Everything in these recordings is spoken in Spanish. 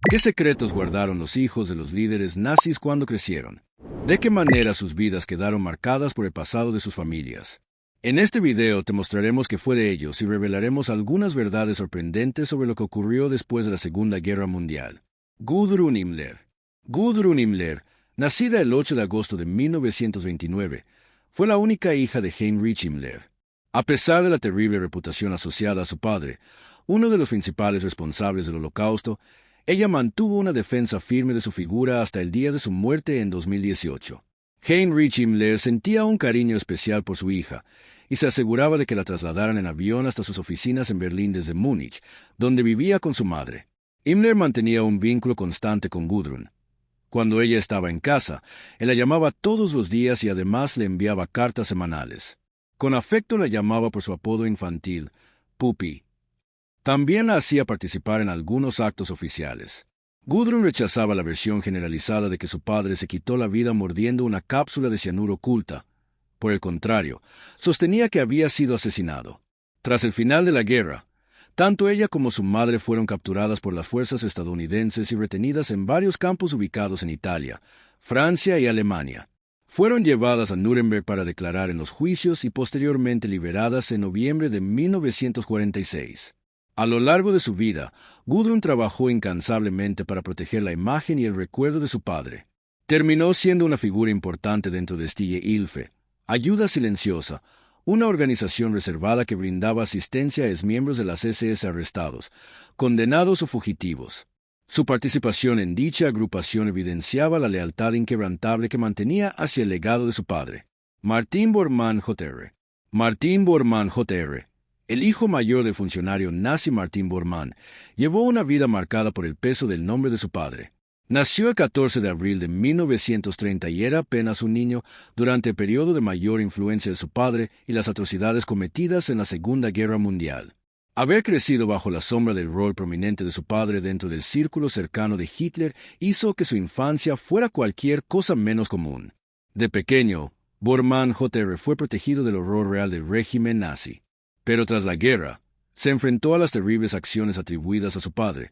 ¿Qué secretos guardaron los hijos de los líderes nazis cuando crecieron? ¿De qué manera sus vidas quedaron marcadas por el pasado de sus familias? En este video te mostraremos qué fue de ellos y revelaremos algunas verdades sorprendentes sobre lo que ocurrió después de la Segunda Guerra Mundial. Gudrun Himmler. Gudrun Himmler, nacida el 8 de agosto de 1929, fue la única hija de Heinrich Himmler. A pesar de la terrible reputación asociada a su padre, uno de los principales responsables del Holocausto, ella mantuvo una defensa firme de su figura hasta el día de su muerte en 2018. Heinrich Himmler sentía un cariño especial por su hija y se aseguraba de que la trasladaran en avión hasta sus oficinas en Berlín desde Múnich, donde vivía con su madre. Himmler mantenía un vínculo constante con Gudrun. Cuando ella estaba en casa, él la llamaba todos los días y además le enviaba cartas semanales. Con afecto la llamaba por su apodo infantil, Pupi. También la hacía participar en algunos actos oficiales. Gudrun rechazaba la versión generalizada de que su padre se quitó la vida mordiendo una cápsula de cianuro oculta. Por el contrario, sostenía que había sido asesinado. Tras el final de la guerra, tanto ella como su madre fueron capturadas por las fuerzas estadounidenses y retenidas en varios campos ubicados en Italia, Francia y Alemania. Fueron llevadas a Nuremberg para declarar en los juicios y posteriormente liberadas en noviembre de 1946. A lo largo de su vida, Gudrun trabajó incansablemente para proteger la imagen y el recuerdo de su padre. Terminó siendo una figura importante dentro de Stille Hilfe, Ayuda Silenciosa, una organización reservada que brindaba asistencia a exmiembros de las SS arrestados, condenados o fugitivos. Su participación en dicha agrupación evidenciaba la lealtad inquebrantable que mantenía hacia el legado de su padre. Martin Bormann Jr. Martin Bormann Jr., el hijo mayor del funcionario nazi Martin Bormann, llevó una vida marcada por el peso del nombre de su padre. Nació el 14 de abril de 1930 y era apenas un niño durante el periodo de mayor influencia de su padre y las atrocidades cometidas en la Segunda Guerra Mundial. Haber crecido bajo la sombra del rol prominente de su padre dentro del círculo cercano de Hitler hizo que su infancia fuera cualquier cosa menos común. De pequeño, Bormann Jr. fue protegido del horror real del régimen nazi. Pero tras la guerra, se enfrentó a las terribles acciones atribuidas a su padre,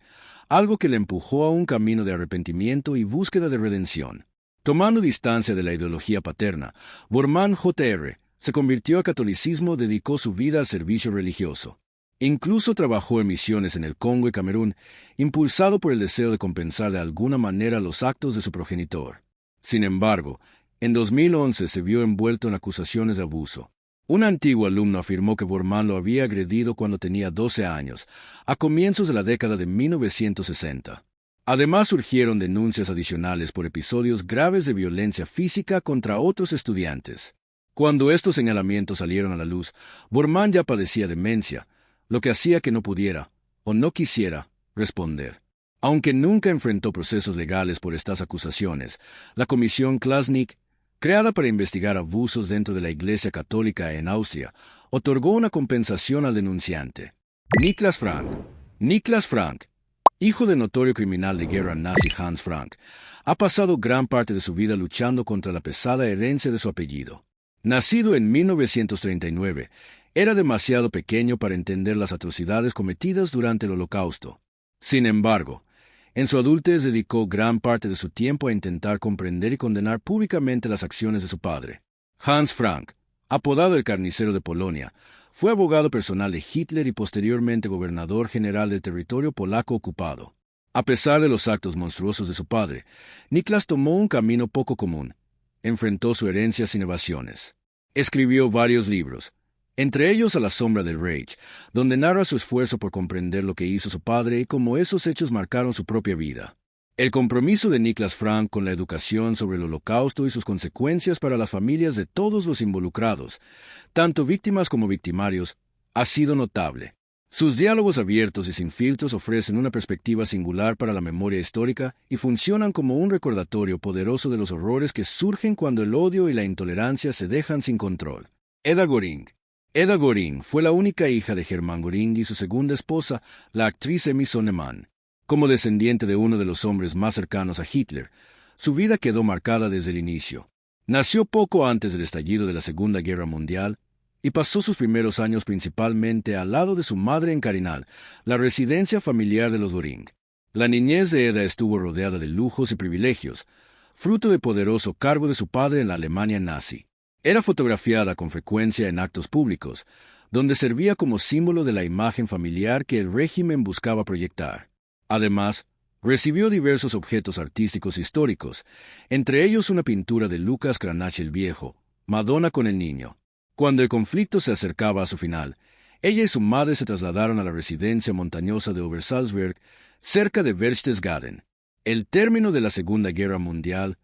algo que le empujó a un camino de arrepentimiento y búsqueda de redención. Tomando distancia de la ideología paterna, Bormann Jr. se convirtió al catolicismo y dedicó su vida al servicio religioso. Incluso trabajó en misiones en el Congo y Camerún, impulsado por el deseo de compensar de alguna manera los actos de su progenitor. Sin embargo, en 2011 se vio envuelto en acusaciones de abuso. Un antiguo alumno afirmó que Bormann lo había agredido cuando tenía 12 años, a comienzos de la década de 1960. Además surgieron denuncias adicionales por episodios graves de violencia física contra otros estudiantes. Cuando estos señalamientos salieron a la luz, Bormann ya padecía demencia, lo que hacía que no pudiera, o no quisiera, responder. Aunque nunca enfrentó procesos legales por estas acusaciones, la Comisión Klasnik, creada para investigar abusos dentro de la Iglesia Católica en Austria, otorgó una compensación al denunciante. Niklas Frank. Niklas Frank, hijo del notorio criminal de guerra nazi Hans Frank, ha pasado gran parte de su vida luchando contra la pesada herencia de su apellido. Nacido en 1939, era demasiado pequeño para entender las atrocidades cometidas durante el Holocausto. Sin embargo, en su adultez dedicó gran parte de su tiempo a intentar comprender y condenar públicamente las acciones de su padre. Hans Frank, apodado el Carnicero de Polonia, fue abogado personal de Hitler y posteriormente gobernador general del territorio polaco ocupado. A pesar de los actos monstruosos de su padre, Niklas tomó un camino poco común. Enfrentó su herencia sin evasiones. Escribió varios libros, entre ellos A la sombra del Reich, donde narra su esfuerzo por comprender lo que hizo su padre y cómo esos hechos marcaron su propia vida. El compromiso de Niklas Frank con la educación sobre el Holocausto y sus consecuencias para las familias de todos los involucrados, tanto víctimas como victimarios, ha sido notable. Sus diálogos abiertos y sin filtros ofrecen una perspectiva singular para la memoria histórica y funcionan como un recordatorio poderoso de los horrores que surgen cuando el odio y la intolerancia se dejan sin control. Eda Göring. Eda Göring fue la única hija de Hermann Göring y su segunda esposa, la actriz Emmy Sonnemann. Como descendiente de uno de los hombres más cercanos a Hitler, su vida quedó marcada desde el inicio. Nació poco antes del estallido de la Segunda Guerra Mundial y pasó sus primeros años principalmente al lado de su madre en Carinal, la residencia familiar de los Göring. La niñez de Eda estuvo rodeada de lujos y privilegios, fruto del poderoso cargo de su padre en la Alemania nazi. Era fotografiada con frecuencia en actos públicos, donde servía como símbolo de la imagen familiar que el régimen buscaba proyectar. Además, recibió diversos objetos artísticos históricos, entre ellos una pintura de Lucas Cranach el Viejo, Madonna con el Niño. Cuando el conflicto se acercaba a su final, ella y su madre se trasladaron a la residencia montañosa de Obersalzberg, cerca de Berchtesgaden. El término de la Segunda Guerra Mundial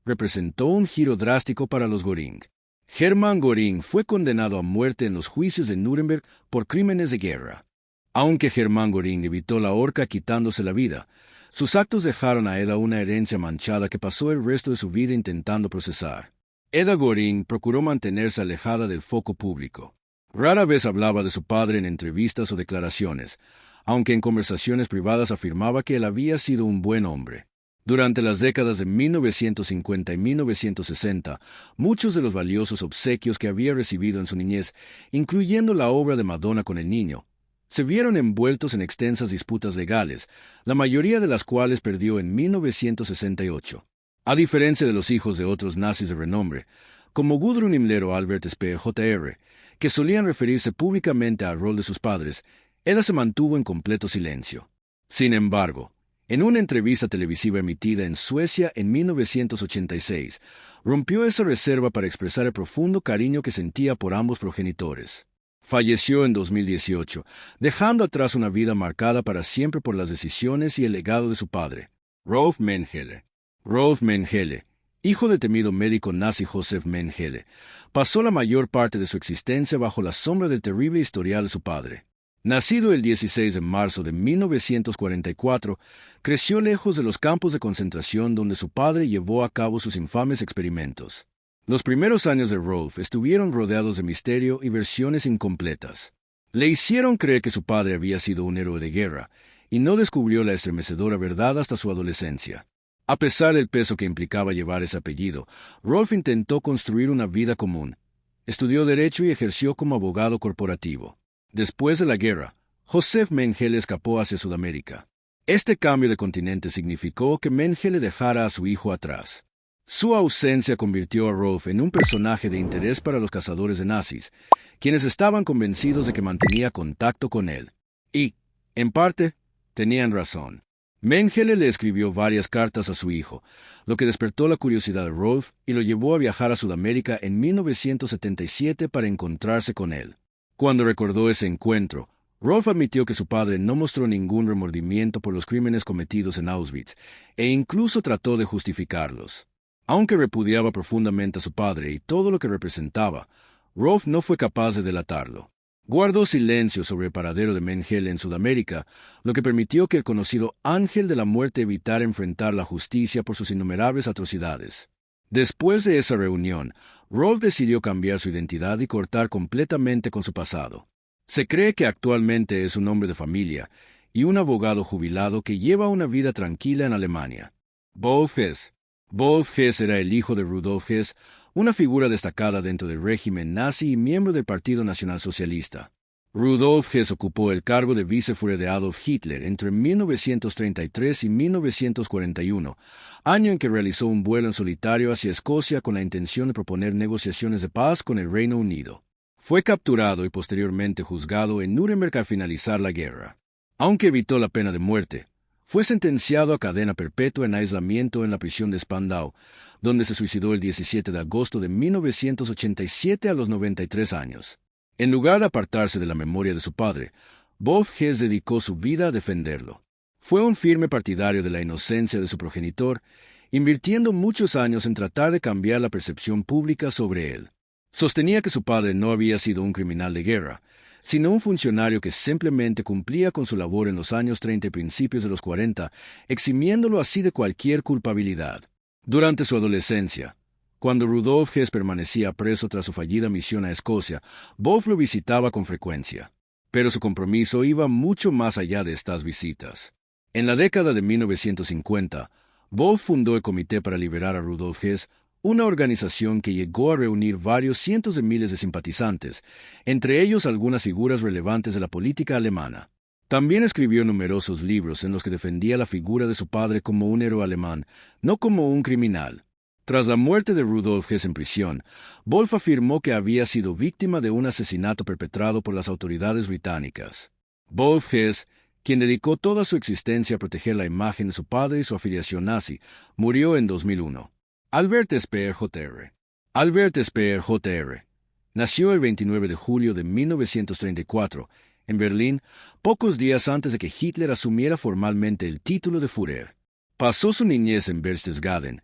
representó un giro drástico para los Göring. Hermann Göring fue condenado a muerte en los juicios de Nuremberg por crímenes de guerra. Aunque Hermann Göring evitó la horca quitándose la vida, sus actos dejaron a Eda una herencia manchada que pasó el resto de su vida intentando procesar. Eda Göring procuró mantenerse alejada del foco público. Rara vez hablaba de su padre en entrevistas o declaraciones, aunque en conversaciones privadas afirmaba que él había sido un buen hombre. Durante las décadas de 1950 y 1960, muchos de los valiosos obsequios que había recibido en su niñez, incluyendo la obra de Madonna con el Niño, se vieron envueltos en extensas disputas legales, la mayoría de las cuales perdió en 1968. A diferencia de los hijos de otros nazis de renombre, como Gudrun Himmler o Albert Speer Jr., que solían referirse públicamente al rol de sus padres, Eda se mantuvo en completo silencio. Sin embargo, en una entrevista televisiva emitida en Suecia en 1986, rompió esa reserva para expresar el profundo cariño que sentía por ambos progenitores. Falleció en 2018, dejando atrás una vida marcada para siempre por las decisiones y el legado de su padre, Rolf Mengele. Rolf Mengele, hijo del temido médico nazi Josef Mengele, pasó la mayor parte de su existencia bajo la sombra del terrible historial de su padre. Nacido el 16 de marzo de 1944, creció lejos de los campos de concentración donde su padre llevó a cabo sus infames experimentos. Los primeros años de Rolf estuvieron rodeados de misterio y versiones incompletas. Le hicieron creer que su padre había sido un héroe de guerra, y no descubrió la estremecedora verdad hasta su adolescencia. A pesar del peso que implicaba llevar ese apellido, Rolf intentó construir una vida común. Estudió Derecho y ejerció como abogado corporativo. Después de la guerra, Josef Mengele escapó hacia Sudamérica. Este cambio de continente significó que Mengele dejara a su hijo atrás. Su ausencia convirtió a Rolf en un personaje de interés para los cazadores de nazis, quienes estaban convencidos de que mantenía contacto con él. Y, en parte, tenían razón. Mengele le escribió varias cartas a su hijo, lo que despertó la curiosidad de Rolf y lo llevó a viajar a Sudamérica en 1977 para encontrarse con él. Cuando recordó ese encuentro, Rolf admitió que su padre no mostró ningún remordimiento por los crímenes cometidos en Auschwitz, e incluso trató de justificarlos. Aunque repudiaba profundamente a su padre y todo lo que representaba, Rolf no fue capaz de delatarlo. Guardó silencio sobre el paradero de Mengele en Sudamérica, lo que permitió que el conocido Ángel de la Muerte evitara enfrentar la justicia por sus innumerables atrocidades. Después de esa reunión, Rolf decidió cambiar su identidad y cortar completamente con su pasado. Se cree que actualmente es un hombre de familia y un abogado jubilado que lleva una vida tranquila en Alemania. Wolf Hess. Wolf Hess era el hijo de Rudolf Hess, una figura destacada dentro del régimen nazi y miembro del Partido Nacionalsocialista. Rudolf Hess ocupó el cargo de viceführer de Adolf Hitler entre 1933 y 1941, año en que realizó un vuelo en solitario hacia Escocia con la intención de proponer negociaciones de paz con el Reino Unido. Fue capturado y posteriormente juzgado en Nuremberg al finalizar la guerra. Aunque evitó la pena de muerte, fue sentenciado a cadena perpetua en aislamiento en la prisión de Spandau, donde se suicidó el 17 de agosto de 1987 a los 93 años. En lugar de apartarse de la memoria de su padre, Wolf Hess dedicó su vida a defenderlo. Fue un firme partidario de la inocencia de su progenitor, invirtiendo muchos años en tratar de cambiar la percepción pública sobre él. Sostenía que su padre no había sido un criminal de guerra, sino un funcionario que simplemente cumplía con su labor en los años 30 y principios de los 40, eximiéndolo así de cualquier culpabilidad. Durante su adolescencia, cuando Rudolf Hess permanecía preso tras su fallida misión a Escocia, Wolf lo visitaba con frecuencia. Pero su compromiso iba mucho más allá de estas visitas. En la década de 1950, Wolf fundó el Comité para Liberar a Rudolf Hess, una organización que llegó a reunir varios cientos de miles de simpatizantes, entre ellos algunas figuras relevantes de la política alemana. También escribió numerosos libros en los que defendía la figura de su padre como un héroe alemán, no como un criminal. Tras la muerte de Rudolf Hess en prisión, Wolf afirmó que había sido víctima de un asesinato perpetrado por las autoridades británicas. Wolf Hess, quien dedicó toda su existencia a proteger la imagen de su padre y su afiliación nazi, murió en 2001. Albert Speer Jr. Albert Speer Jr. nació el 29 de julio de 1934 en Berlín, pocos días antes de que Hitler asumiera formalmente el título de Führer. Pasó su niñez en Berchtesgaden,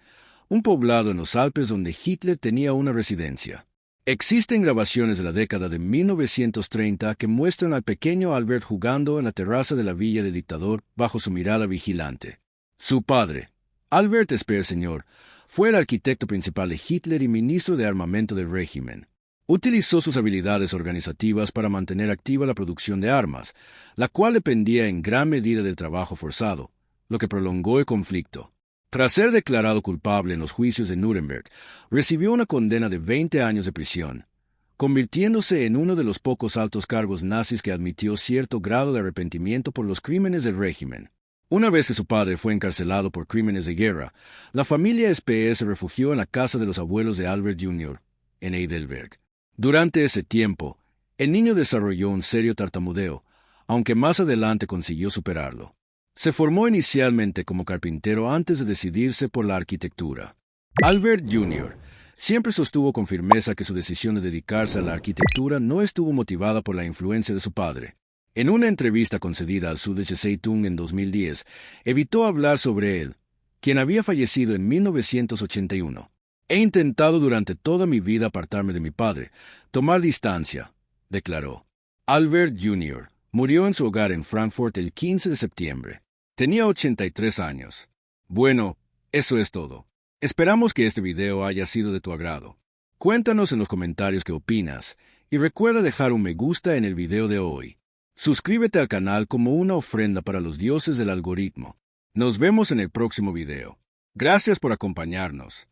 un poblado en los Alpes donde Hitler tenía una residencia. Existen grabaciones de la década de 1930 que muestran al pequeño Albert jugando en la terraza de la villa del dictador bajo su mirada vigilante. Su padre, Albert Speer Sr., fue el arquitecto principal de Hitler y ministro de armamento del régimen. Utilizó sus habilidades organizativas para mantener activa la producción de armas, la cual dependía en gran medida del trabajo forzado, lo que prolongó el conflicto. Tras ser declarado culpable en los juicios de Nuremberg, recibió una condena de 20 años de prisión, convirtiéndose en uno de los pocos altos cargos nazis que admitió cierto grado de arrepentimiento por los crímenes del régimen. Una vez que su padre fue encarcelado por crímenes de guerra, la familia Speer se refugió en la casa de los abuelos de Albert Jr., en Heidelberg. Durante ese tiempo, el niño desarrolló un serio tartamudeo, aunque más adelante consiguió superarlo. Se formó inicialmente como carpintero antes de decidirse por la arquitectura. Albert Jr. siempre sostuvo con firmeza que su decisión de dedicarse a la arquitectura no estuvo motivada por la influencia de su padre. En una entrevista concedida al Süddeutsche Zeitung en 2010, evitó hablar sobre él, quien había fallecido en 1981. He intentado durante toda mi vida apartarme de mi padre, tomar distancia, declaró. Albert Jr. murió en su hogar en Frankfurt el 15 de septiembre. Tenía 83 años. Bueno, eso es todo. Esperamos que este video haya sido de tu agrado. Cuéntanos en los comentarios qué opinas y recuerda dejar un me gusta en el video de hoy. Suscríbete al canal como una ofrenda para los dioses del algoritmo. Nos vemos en el próximo video. Gracias por acompañarnos.